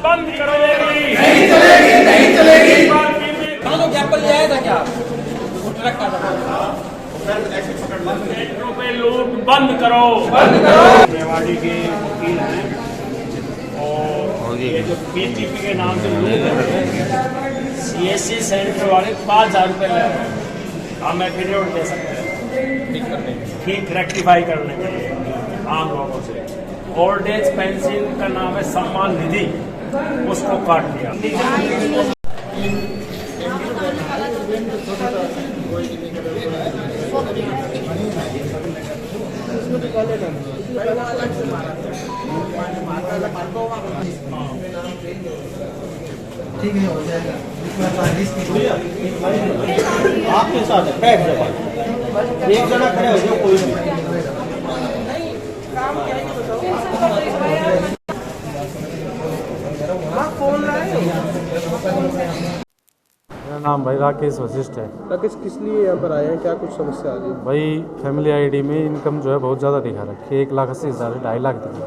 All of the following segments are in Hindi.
बंद करो। नहीं चलेगी, नहीं चलेगी। एग्जाम्पल लिया था क्या? मेट्रो पे लूट बंद करो। रेवाड़ी के वकील हैं और ये जो बीजेपी के नाम से CSC सेंटर वाले 5,000 रुपये ले रहे हैं। हम एफिडेविट दे सकते हैं ठीक रेक्टिफाई करने के लिए आम लोगों से। ओल्ड एज पेंशन का नाम है सम्मान निधि, उसको काट दिया। ठीक है, हो जाएगा। आपके साथ है, बैठ जाओ, एक जना खड़े हो जाओ, कोई नहीं। मेरा नाम भाई राकेश वशिष्ठ है। राकेश, किस लिए यहाँ पर आए हैं? क्या कुछ समस्या आ रही है? भाई फैमिली आईडी में इनकम जो है बहुत ज़्यादा दिखा रखी है, 1,80,000 से 2.5 लाख दिखा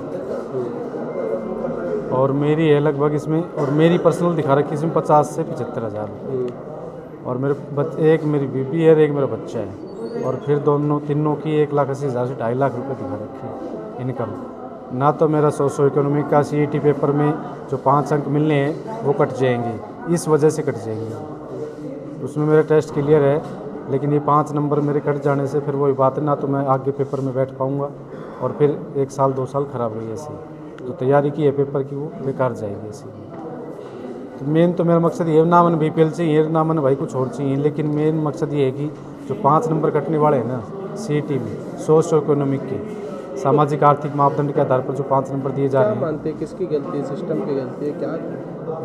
और मेरी है लगभग इसमें, और मेरी पर्सनल दिखा रखी इसमें 50 से 75,000 और मेरे एक मेरी बीबी है और एक मेरा बच्चा है, और फिर तीनों की 1,80,000 से 2.5 लाख रुपये दिखा रखी है इनकम। ना तो मेरा सोशो इकोनॉमिक का CET पेपर में जो 5 अंक मिलने हैं वो कट जाएंगे, इस वजह से कट जाएंगे। उसमें मेरा टेस्ट क्लियर है, लेकिन ये 5 नंबर मेरे कट जाने से फिर वही बात है, ना तो मैं आगे पेपर में बैठ पाऊँगा और फिर 1 साल 2 साल ख़राब रही ऐसी जो तैयारी की है पेपर की, वो बेकार जाएगी ऐसी। तो मेन तो मेरा मकसद ये ना मन BPL चाहिए, ना मन भाई कुछ और चाहिए, लेकिन मेन मकसद ये है कि जो 5 नंबर कटने वाले हैं ना CET में सोशो इकोनॉमिक के सामाजिक आर्थिक मापदंड के आधार पर जो 5 नंबर दिए जा रहे हैं, मानते हैं किसकी गलती है? सिस्टम की गलती है क्या?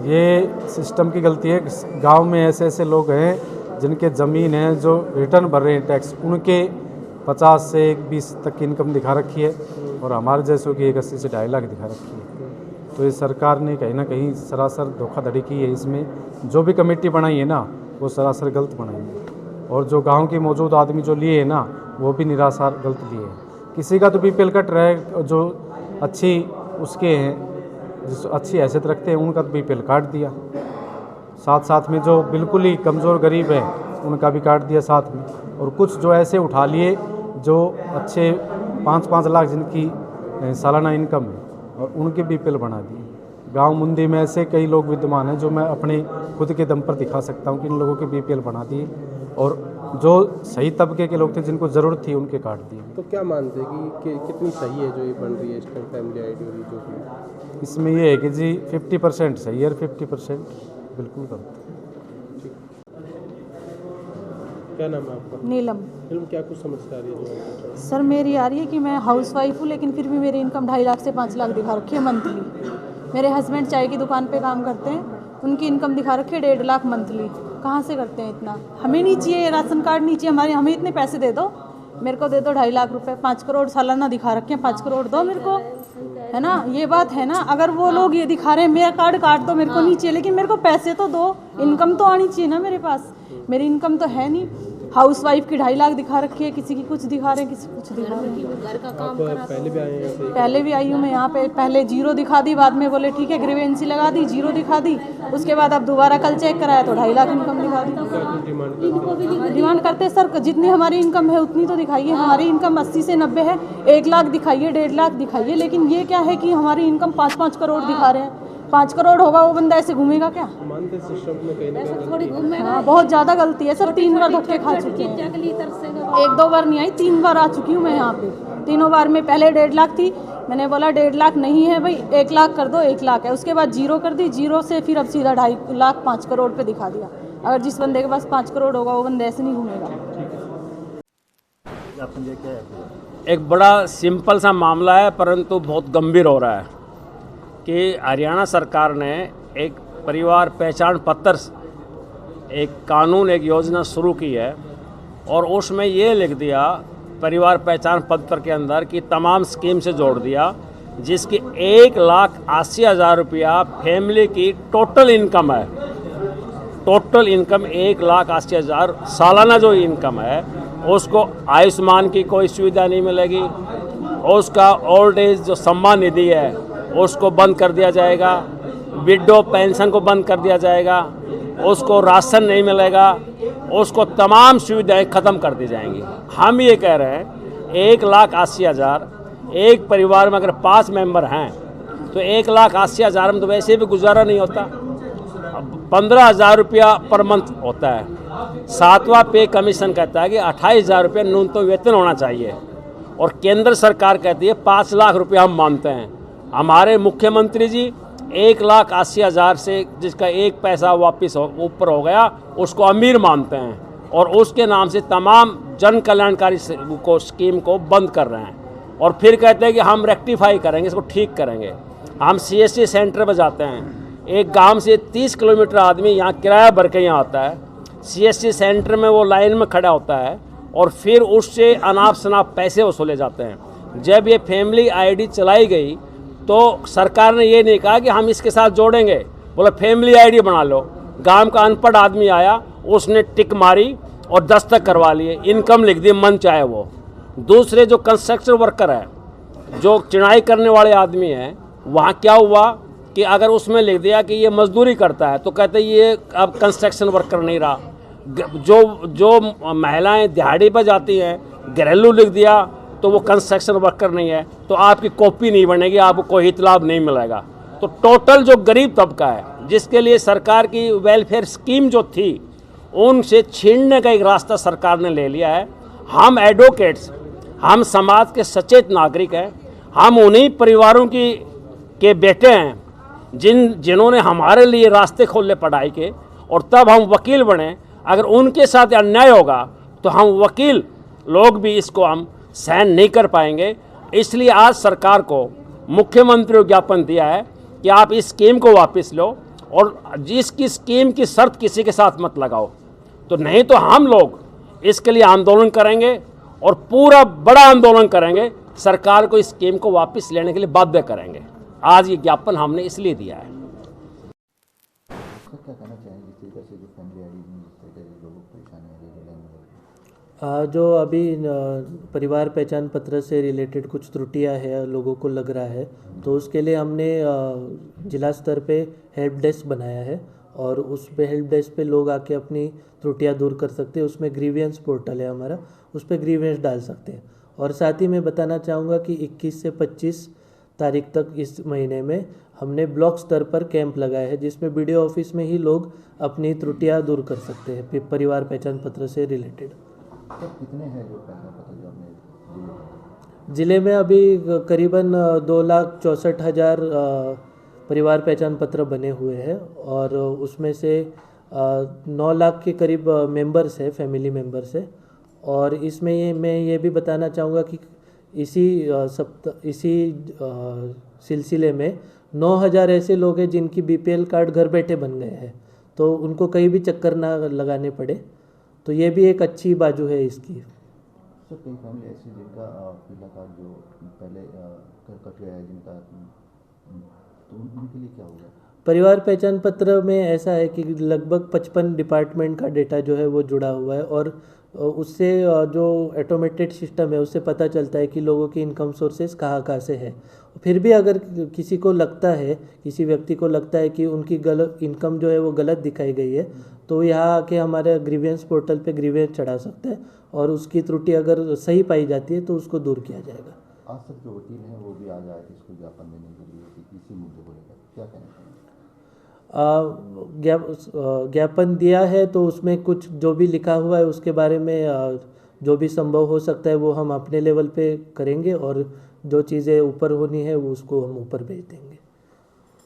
ये सिस्टम की गलती है। गांव में ऐसे ऐसे लोग हैं जिनके ज़मीन है, जो रिटर्न भर रहे हैं टैक्स, उनके 50 से 20 तक की इनकम दिखा रखी है और हमारे जैसों की 1,80,000 से 2.5 लाख दिखा रखी है। तो ये सरकार ने कहीं ना कहीं सरासर धोखाधड़ी की है। इसमें जो भी कमेटी बनाई है ना वो सरासर गलत बनाई है, और जो गांव के मौजूद आदमी जो लिए हैं ना वो भी निराशार गलत लिए हैं। किसी का तो BPL कट रहा है, जो अच्छी उसके हैं, जो अच्छी हैसियत रखते हैं उनका तो BPL काट दिया, साथ साथ में जो बिल्कुल ही कमज़ोर गरीब है उनका भी काट दिया साथ में, और कुछ जो ऐसे उठा लिए जो अच्छे 5-5 लाख जिनकी सालाना इनकम है और उनके BPL बना दिए। गांव मुंदी में ऐसे कई लोग विद्यमान हैं जो मैं अपने खुद के दम पर दिखा सकता हूं कि इन लोगों के BPL बना दिए, और जो सही तबके के लोग थे जिनको ज़रूरत थी उनके काट दिए। तो क्या मानते हैं कि कितनी सही है जो ये बन रही है इस टाइम फैमिली आईडी और जो भी? इसमें ये है कि जी 50% सही है और 50% बिल्कुल गलत। क्या नाम है आपका? नीलम। फिल्म क्या कुछ समस्या आ रही है जो? सर मेरी आ रही है कि मैं हाउसवाइफ हूँ, लेकिन फिर भी मेरी इनकम 2.5 लाख से 5 लाख दिखा रखी है मंथली। मेरे हस्बैंड चाय की दुकान पे काम करते हैं, उनकी इनकम दिखा रखी है 1.5 लाख मंथली। कहाँ से करते हैं इतना? हमें नहीं चाहिए, राशन कार्ड नहीं चाहिए हमारे, हमें इतने पैसे दे दो, मेरे को दे दो 2.5 लाख रुपए। 5 करोड़ सालाना दिखा रखे हैं, 5 करोड़ दो मेरे को, है ना? ये बात है ना। अगर वो लोग ये दिखा रहे हैं मेरा कार्ड काट दो, मेरे को नहीं चाहिए, लेकिन मेरे को पैसे तो दो, इनकम तो आनी चाहिए ना मेरे पास। मेरी इनकम तो है नहीं। हाउस वाइफ की 2.5 लाख दिखा रखी है, किसी की कुछ दिखा रहे हैं, किसी कुछ दिखा रहे हैं। घर का काम पहले भी आए हैं? पहले भी आई हूँ मैं यहाँ पे, पहले 0 दिखा दी, बाद में बोले ठीक है ग्रीवेंसी लगा दी, 0 दिखा दी, उसके बाद अब दोबारा कल चेक कराया तो 2.5 लाख इनकम दिखा दी। डिमांड करते सर जितनी हमारी इनकम है उतनी तो दिखाइए। हमारी इनकम 80 से 90 है, 1 लाख दिखाइए, 1.5 लाख दिखाइए, लेकिन ये क्या है कि हमारी इनकम 5-5 करोड़ दिखा रहे हैं। 5 करोड़ होगा वो बंदा ऐसे घूमेगा क्या? मानते सिस्टम में कहीं ना कहीं थोड़ी घूमेगा। हाँ, बहुत ज़्यादा गलती है सर। 3 बार धक्के खा चुके हैं, 1-2 बार नहीं आई, 3 बार आ चुकी हूँ मैं यहाँ पे। तीनों बार में पहले 1.5 लाख थी, मैंने बोला 1.5 लाख नहीं है भाई, 1 लाख कर दो, 1 लाख है। उसके बाद 0 कर दी, 0 से फिर अब सीधा 2.5 लाख 5 करोड़ पे दिखा दिया। अगर जिस बंदे के पास 5 करोड़ होगा वो बंदा ऐसे नहीं घूमेगा। एक बड़ा सिंपल सा मामला है, परंतु बहुत गंभीर हो रहा है कि हरियाणा सरकार ने एक परिवार पहचान पत्र, एक कानून, एक योजना शुरू की है, और उसमें ये लिख दिया परिवार पहचान पत्र के अंदर कि तमाम स्कीम से जोड़ दिया जिसकी 1,80,000 रुपया फैमिली की टोटल इनकम है। टोटल इनकम 1,80,000 सालाना जो इनकम है, उसको आयुष्मान की कोई सुविधा नहीं मिलेगी, उसका ओल्ड एज जो सम्मान निधि है उसको बंद कर दिया जाएगा, विडो पेंशन को बंद कर दिया जाएगा, उसको राशन नहीं मिलेगा, उसको तमाम सुविधाएं ख़त्म कर दी जाएंगी। हम ये कह रहे हैं 1,80,000 एक परिवार में अगर 5 मेंबर हैं तो 1,80,000 में तो वैसे भी गुजारा नहीं होता। 15,000 रुपया पर मंथ होता है। 7वां पे कमीशन कहता है कि 28,000 रुपया न्यूनतम वेतन होना चाहिए और केंद्र सरकार कहती है 5 लाख रुपया हम मानते हैं। हमारे मुख्यमंत्री जी 1,80,000 से जिसका एक पैसा वापस ऊपर हो गया उसको अमीर मानते हैं और उसके नाम से तमाम जन कल्याणकारी स्कीम को बंद कर रहे हैं और फिर कहते हैं कि हम रेक्टिफाई करेंगे, इसको ठीक करेंगे। हम CSC सेंटर पर जाते हैं, एक गांव से 30 किलोमीटर आदमी यहाँ किराया भर के यहाँ आता है, CSC सेंटर में वो लाइन में खड़ा होता है और फिर उससे अनाप शनाप पैसे वसूले जाते हैं। जब ये फैमिली ID चलाई गई तो सरकार ने ये नहीं कहा कि हम इसके साथ जोड़ेंगे, बोला फैमिली ID बना लो। गांव का अनपढ़ आदमी आया, उसने टिक मारी और दस्तखत करवा लिए, इनकम लिख दी, मन चाहे वो। दूसरे जो कंस्ट्रक्शन वर्कर है, जो चिनाई करने वाले आदमी हैं, वहाँ क्या हुआ कि अगर उसमें लिख दिया कि ये मजदूरी करता है तो कहते ये अब कंस्ट्रक्शन वर्कर नहीं रहा। जो महिलाएं दिहाड़ी पर जाती हैं, घरेलू लिख दिया तो वो कंस्ट्रक्शन वर्कर नहीं है, तो आपकी कॉपी नहीं बनेगी, आपको कोई हित लाभ नहीं मिलेगा। तो टोटल जो गरीब तबका है जिसके लिए सरकार की वेलफेयर स्कीम जो थी उनसे छीनने का एक रास्ता सरकार ने ले लिया है। हम एडवोकेट्स, हम समाज के सचेत नागरिक हैं, हम उन्हीं परिवारों के बेटे हैं जिन्होंने हमारे लिए रास्ते खोले पढ़ाई के और तब हम वकील बने। अगर उनके साथ अन्याय होगा तो हम वकील लोग भी इसको हम सहन नहीं कर पाएंगे। इसलिए आज सरकार को मुख्यमंत्री को ज्ञापन दिया है कि आप इस स्कीम को वापस लो और जिसकी स्कीम की शर्त किसी के साथ मत लगाओ, तो नहीं तो हम लोग इसके लिए आंदोलन करेंगे और पूरा बड़ा आंदोलन करेंगे, सरकार को इस स्कीम को वापस लेने के लिए बाध्य करेंगे। आज ये ज्ञापन हमने इसलिए दिया है। क्या कहना चाहेंगे जिस तरीके से जो फैमिली ID में जिस तरीके से लोगों को परेशानी आ रही है? जो अभी परिवार पहचान पत्र से रिलेटेड कुछ त्रुटियां है लोगों को लग रहा है, तो उसके लिए हमने जिला स्तर पे हेल्प डेस्क बनाया है और उस पे हेल्प डेस्क पे लोग आके अपनी त्रुटियां दूर कर सकते हैं। उसमें ग्रीवियंस पोर्टल है हमारा, उस पर ग्रीवियंस डाल सकते हैं। और साथ ही मैं बताना चाहूँगा कि 21 से 25 तारीख तक इस महीने में हमने ब्लॉक स्तर पर कैंप लगाया है जिसमें BDO ऑफिस में ही लोग अपनी त्रुटियां दूर कर सकते हैं परिवार पहचान पत्र से रिलेटेड। तो कितने हैं जो पहचान पत्र जो आपने ज़िले में अभी करीबन 2,64,000 परिवार पहचान पत्र बने हुए हैं और उसमें से 9 लाख के करीब मेंबर्स है, फैमिली मेंबर्स है। और इसमें मैं ये भी बताना चाहूँगा कि इसी सिलसिले में 9,000 ऐसे लोग हैं जिनकी BPL कार्ड घर बैठे बन गए हैं, तो उनको कहीं भी चक्कर ना लगाने पड़े, तो ये भी एक अच्छी बाजू है इसकी। सर कई फैमिली ऐसी जिनका पीला कार्ड जो पहले कट गया है जिनका, तो उनके लिए क्या होगा? परिवार पहचान पत्र में ऐसा है कि लगभग 55 डिपार्टमेंट का डेटा जो है वो जुड़ा हुआ है और उससे जो ऑटोमेटेड सिस्टम है उससे पता चलता है कि लोगों की इनकम सोर्सेज कहाँ से है। फिर भी अगर किसी को लगता है, किसी व्यक्ति को लगता है कि उनकी गलत इनकम जो है वो गलत दिखाई गई है, तो यहाँ आके हमारे ग्रीवियंस पोर्टल पे ग्रीवियंस चढ़ा सकते हैं और उसकी त्रुटि अगर सही पाई जाती है तो उसको दूर किया जाएगा। आज तक जो वकील हैं वो भी आ जाए इसको ज्ञापन देने के लिए इसी मुद्दे को लेकर क्या कहना चाहेंगे? ज्ञापन दिया है तो उसमें कुछ जो भी लिखा हुआ है उसके बारे में जो भी संभव हो सकता है वो हम अपने लेवल पे करेंगे और जो चीज़ें ऊपर होनी है वो उसको हम ऊपर भेज देंगे।